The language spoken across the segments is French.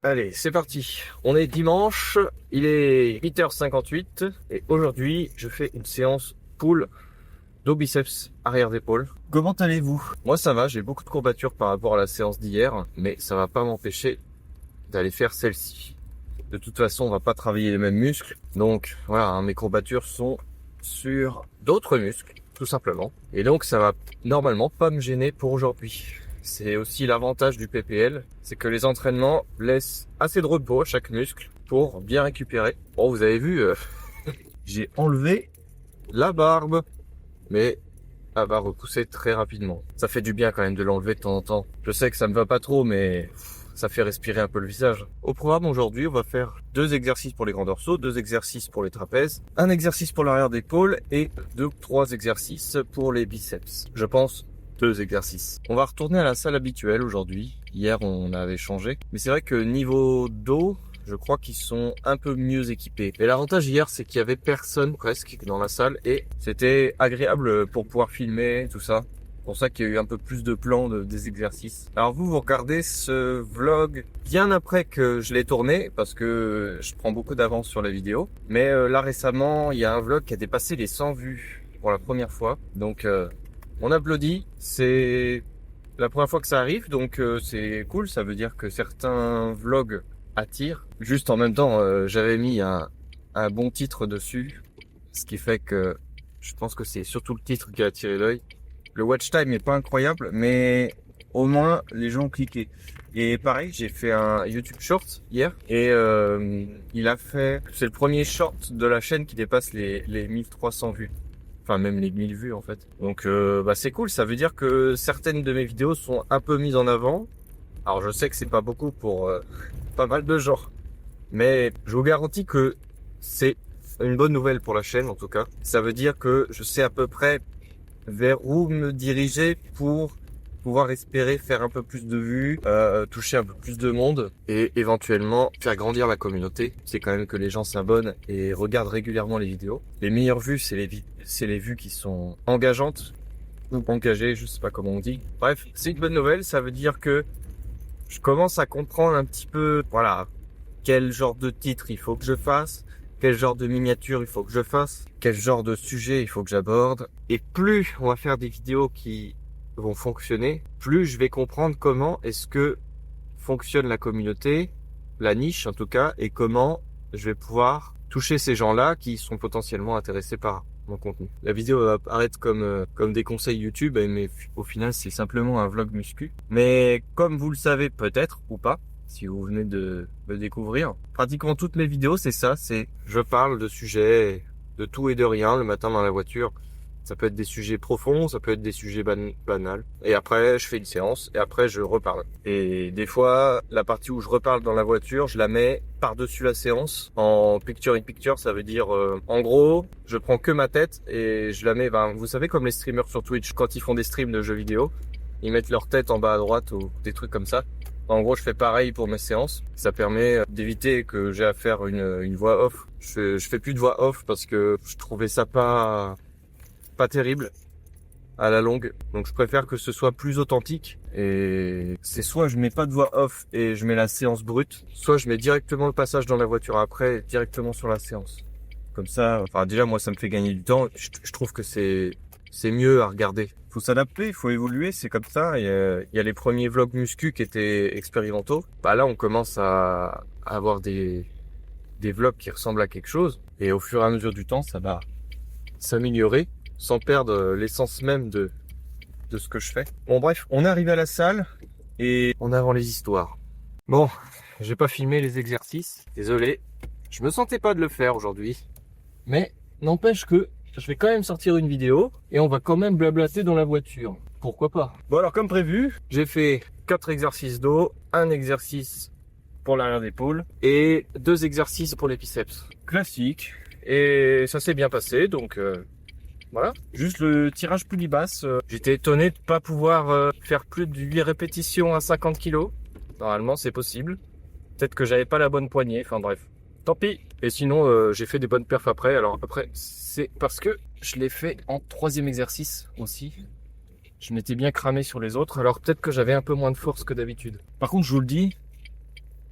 Allez, c'est parti. On est dimanche, il est 8h58 et aujourd'hui, je fais une séance pull dos biceps arrière d'épaule. Comment allez-vous? Moi ça va, j'ai beaucoup de courbatures par rapport à la séance d'hier, mais ça va pas m'empêcher d'aller faire celle-ci. De toute façon, on va pas travailler les mêmes muscles, donc voilà, hein, mes courbatures sont sur d'autres muscles, tout simplement. Et donc ça va normalement pas me gêner pour aujourd'hui. C'est aussi l'avantage du PPL, c'est que les entraînements laissent assez de repos à chaque muscle pour bien récupérer. Bon, vous avez vu, j'ai enlevé la barbe, mais elle va repousser très rapidement. Ça fait du bien quand même de l'enlever de temps en temps. Je sais que ça me va pas trop, mais ça fait respirer un peu le visage. Au programme aujourd'hui, on va faire 2 exercices pour les grands dorsaux, 2 exercices pour les trapèzes, un exercice pour l'arrière d'épaule et 2-3 exercices pour les biceps. Je pense 2 exercices. On va retourner à la salle habituelle aujourd'hui. Hier, on avait changé. Mais c'est vrai que niveau dos, je crois qu'ils sont un peu mieux équipés. Et l'avantage hier, c'est qu'il y avait personne presque dans la salle et c'était agréable pour pouvoir filmer, tout ça. C'est pour ça qu'il y a eu un peu plus de plans des exercices. Alors vous regardez ce vlog bien après que je l'ai tourné parce que je prends beaucoup d'avance sur la vidéo. Mais là récemment, il y a un vlog qui a dépassé les 100 vues pour la première fois. Donc on applaudit, c'est la première fois que ça arrive, donc c'est cool, ça veut dire que certains vlogs attirent. Juste en même temps, j'avais mis un bon titre dessus, ce qui fait que je pense que c'est surtout le titre qui a attiré l'œil. Le watch time n'est pas incroyable, mais au moins les gens ont cliqué. Et pareil, j'ai fait un YouTube Short hier, et c'est le premier short de la chaîne qui dépasse les 1300 vues. Enfin même les 1000 vues en fait. Donc c'est cool, ça veut dire que certaines de mes vidéos sont un peu mises en avant. Alors je sais que c'est pas beaucoup pour pas mal de gens, mais je vous garantis que c'est une bonne nouvelle pour la chaîne en tout cas. Ça veut dire que je sais à peu près vers où me diriger pour pouvoir espérer faire un peu plus de vues, toucher un peu plus de monde et éventuellement faire grandir la communauté. C'est quand même que les gens s'abonnent et regardent régulièrement les vidéos. Les meilleures vues, c'est les vues qui sont engageantes ou engagées, je sais pas comment on dit. Bref, c'est une bonne nouvelle, ça veut dire que je commence à comprendre un petit peu, voilà, quel genre de titre il faut que je fasse, quel genre de miniature il faut que je fasse, quel genre de sujet il faut que j'aborde. Et plus on va faire des vidéos qui vont fonctionner, plus je vais comprendre comment est-ce que fonctionne la communauté, la niche en tout cas, et comment je vais pouvoir toucher ces gens-là qui sont potentiellement intéressés par mon contenu. La vidéo va apparaître comme des conseils YouTube, mais au final c'est simplement un vlog muscu. Mais comme vous le savez peut-être ou pas, si vous venez de me découvrir, pratiquement toutes mes vidéos c'est ça, c'est je parle de sujets de tout et de rien le matin dans la voiture. Ça peut être des sujets profonds, ça peut être des sujets banals. Et après, je fais une séance et après, je reparle. Et des fois, la partie où je reparle dans la voiture, je la mets par-dessus la séance en picture-in-picture. Ça veut dire, en gros, je prends que ma tête et je la mets, vous savez, comme les streamers sur Twitch, quand ils font des streams de jeux vidéo, ils mettent leur tête en bas à droite ou des trucs comme ça. En gros, je fais pareil pour mes séances. Ça permet d'éviter que j'ai à faire une voix off. Je fais plus de voix off parce que je trouvais ça pas terrible à la longue, donc je préfère que ce soit plus authentique. Et c'est soit je mets pas de voix off et je mets la séance brute, soit je mets directement le passage dans la voiture après directement sur la séance. Comme ça, enfin déjà moi ça me fait gagner du temps. Je trouve que c'est mieux à regarder. Faut s'adapter, il faut évoluer, c'est comme ça. Il y a les premiers vlogs muscu qui étaient expérimentaux. Là on commence à avoir des vlogs qui ressemblent à quelque chose, et au fur et à mesure du temps ça va s'améliorer sans perdre l'essence même de ce que je fais. Bon bref, on est arrivé à la salle et on a avant les histoires. Bon, j'ai pas filmé les exercices, désolé. Je me sentais pas de le faire aujourd'hui, mais n'empêche que je vais quand même sortir une vidéo et on va quand même blablater dans la voiture. Pourquoi pas? Bon alors comme prévu, j'ai fait 4 exercices dos, un exercice pour l'arrière d'épaule et 2 exercices pour les biceps. Classique. Et ça s'est bien passé, donc voilà. Juste le tirage plus basse. J'étais étonné de pas pouvoir faire plus de 8 répétitions à 50 kg. Normalement, c'est possible. Peut-être que j'avais pas la bonne poignée. Enfin bref. Tant pis. Et sinon, j'ai fait des bonnes perfs après. Alors après, c'est parce que je l'ai fait en 3e exercice aussi. Je m'étais bien cramé sur les autres. Alors peut-être que j'avais un peu moins de force que d'habitude. Par contre, je vous le dis,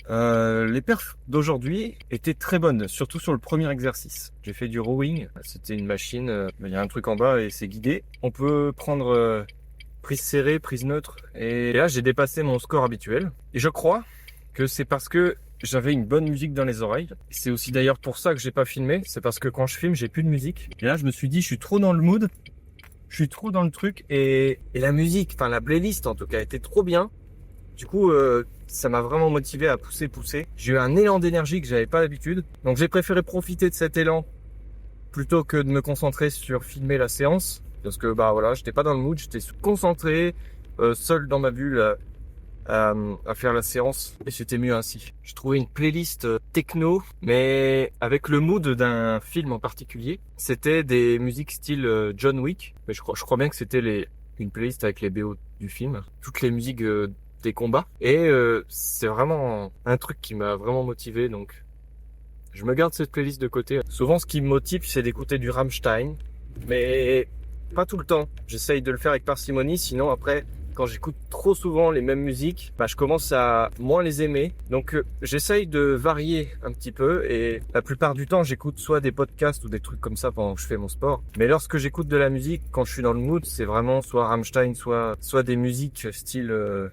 Les perfs d'aujourd'hui étaient très bonnes, surtout sur le premier exercice. J'ai fait du rowing, c'était une machine, il y a un truc en bas et c'est guidé. On peut prendre prise serrée, prise neutre, et là j'ai dépassé mon score habituel. Et je crois que c'est parce que j'avais une bonne musique dans les oreilles. C'est aussi d'ailleurs pour ça que j'ai pas filmé, c'est parce que quand je filme j'ai plus de musique. Et là je me suis dit je suis trop dans le mood, je suis trop dans le truc, et la musique, enfin la playlist en tout cas était trop bien. Du coup, ça m'a vraiment motivé à pousser. J'ai eu un élan d'énergie que j'avais pas l'habitude. Donc j'ai préféré profiter de cet élan plutôt que de me concentrer sur filmer la séance. Parce que bah voilà, j'étais pas dans le mood, j'étais concentré, seul dans ma bulle à faire la séance. Et c'était mieux ainsi. J'ai trouvé une playlist techno, mais avec le mood d'un film en particulier. C'était des musiques style John Wick. Mais je crois bien que c'était une playlist avec les BO du film. Toutes les musiques des combats, et c'est vraiment un truc qui m'a vraiment motivé, donc je me garde cette playlist de côté. Souvent ce qui me motive c'est d'écouter du Rammstein, mais pas tout le temps. J'essaye de le faire avec parcimonie, sinon après quand j'écoute trop souvent les mêmes musiques, bah, je commence à moins les aimer. Donc j'essaye de varier un petit peu, et la plupart du temps j'écoute soit des podcasts ou des trucs comme ça pendant que je fais mon sport. Mais lorsque j'écoute de la musique, quand je suis dans le mood, c'est vraiment soit Rammstein, soit des musiques style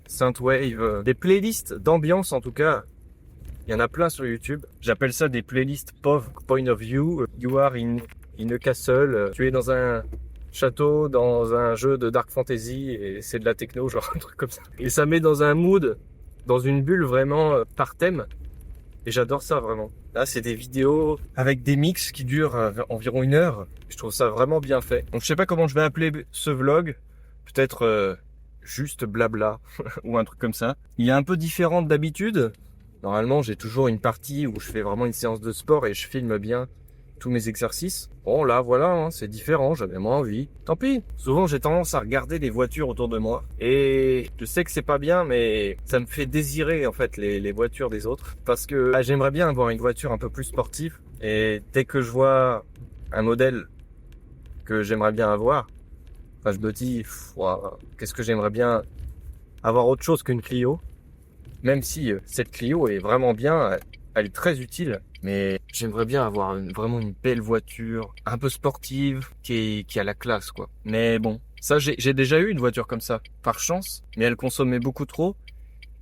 synthwave, des playlists d'ambiance en tout cas. Il y en a plein sur YouTube. J'appelle ça des playlists POV, Point of View. You are in a castle. Tu es dans un château, dans un jeu de dark fantasy, et c'est de la techno, genre un truc comme ça. Et ça met dans un mood, dans une bulle vraiment par thème. Et j'adore ça vraiment. Là, c'est des vidéos avec des mix qui durent environ 1 heure. Je trouve ça vraiment bien fait. Donc je sais pas comment je vais appeler ce vlog. Peut-être juste blabla ou un truc comme ça. Il est un peu différent d'habitude. Normalement, j'ai toujours une partie où je fais vraiment une séance de sport et je filme bien tous mes exercices. Bon, là, voilà, hein, c'est différent, j'avais moins envie. Tant pis. Souvent, j'ai tendance à regarder les voitures autour de moi. Et je sais que c'est pas bien, mais ça me fait désirer, en fait, les voitures des autres. Parce que j'aimerais bien avoir une voiture un peu plus sportive. Et dès que je vois un modèle que j'aimerais bien avoir, enfin, je me dis, qu'est-ce que j'aimerais bien avoir autre chose qu'une Clio. Même si cette Clio est vraiment bien, elle est très utile. Mais j'aimerais bien avoir vraiment une belle voiture, un peu sportive, qui a la classe, quoi. Mais bon, ça j'ai déjà eu une voiture comme ça, par chance. Mais elle consommait beaucoup trop.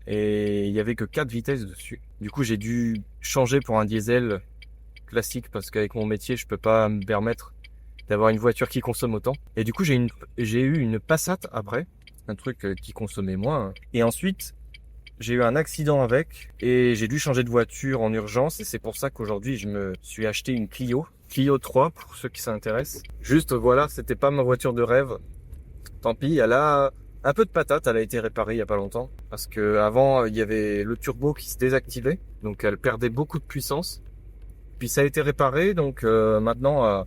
Et il y avait que 4 vitesses dessus. Du coup, j'ai dû changer pour un diesel classique, parce qu'avec mon métier, je peux pas me permettre d'avoir une voiture qui consomme autant. Et du coup, j'ai eu une Passat après, un truc qui consommait moins. Et ensuite, j'ai eu un accident avec, et j'ai dû changer de voiture en urgence, et c'est pour ça qu'aujourd'hui, je me suis acheté une Clio 3, pour ceux qui s'intéressent. Juste, voilà, c'était pas ma voiture de rêve. Tant pis, elle a un peu de patate, elle a été réparée il y a pas longtemps, parce que avant, il y avait le turbo qui se désactivait, donc elle perdait beaucoup de puissance. Puis ça a été réparé, donc maintenant,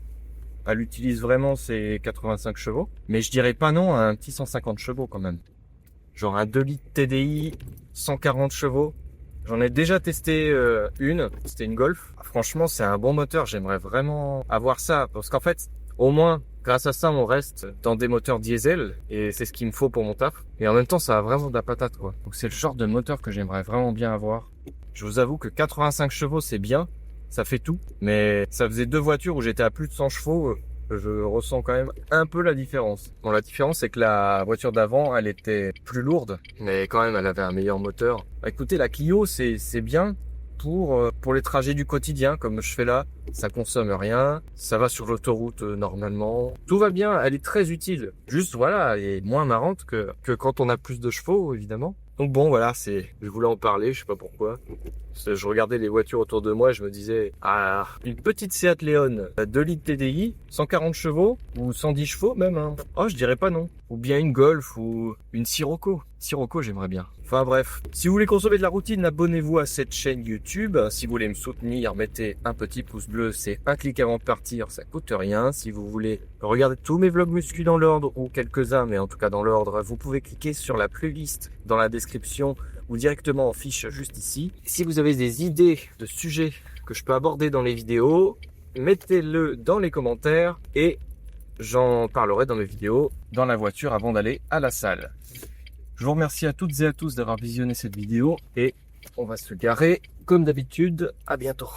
elle utilise vraiment ses 85 chevaux. Mais je dirais pas non à un petit 150 chevaux quand même. Genre un 2 litres TDI, 140 chevaux. J'en ai déjà testé une, c'était une Golf. Franchement, c'est un bon moteur, j'aimerais vraiment avoir ça. Parce qu'en fait, au moins, grâce à ça, on reste dans des moteurs diesel. Et c'est ce qu'il me faut pour mon taf. Et en même temps, ça a vraiment de la patate, quoi. Donc c'est le genre de moteur que j'aimerais vraiment bien avoir. Je vous avoue que 85 chevaux, c'est bien. Ça fait tout. Mais ça faisait 2 voitures où j'étais à plus de 100 chevaux. Je ressens quand même un peu la différence. Bon, la différence, c'est que la voiture d'avant, elle était plus lourde, mais quand même, elle avait un meilleur moteur. Bah, écoutez, la Clio, c'est bien pour les trajets du quotidien, comme je fais là. Ça consomme rien, ça va sur l'autoroute normalement. Tout va bien, elle est très utile. Juste, voilà, elle est moins marrante que quand on a plus de chevaux, évidemment. Donc bon, voilà, je voulais en parler, je sais pas pourquoi. Je regardais les voitures autour de moi et je me disais, une petite Seat Leon, 2 litres TDI, 140 chevaux, ou 110 chevaux même, hein. Oh, je dirais pas non. Ou bien une Golf, ou une Sirocco. Sirocco, j'aimerais bien. Enfin bref, si vous voulez consommer de la routine, abonnez-vous à cette chaîne YouTube. Si vous voulez me soutenir, mettez un petit pouce bleu, c'est un clic avant de partir, ça coûte rien. Si vous voulez regarder tous mes vlogs muscu dans l'ordre, ou quelques-uns, mais en tout cas dans l'ordre, vous pouvez cliquer sur la playlist dans la description, ou directement en fiche juste ici. Si vous avez des idées de sujets que je peux aborder dans les vidéos, mettez-le dans les commentaires et j'en parlerai dans mes vidéos dans la voiture avant d'aller à la salle. Je vous remercie à toutes et à tous d'avoir visionné cette vidéo et on va se garer comme d'habitude. À bientôt.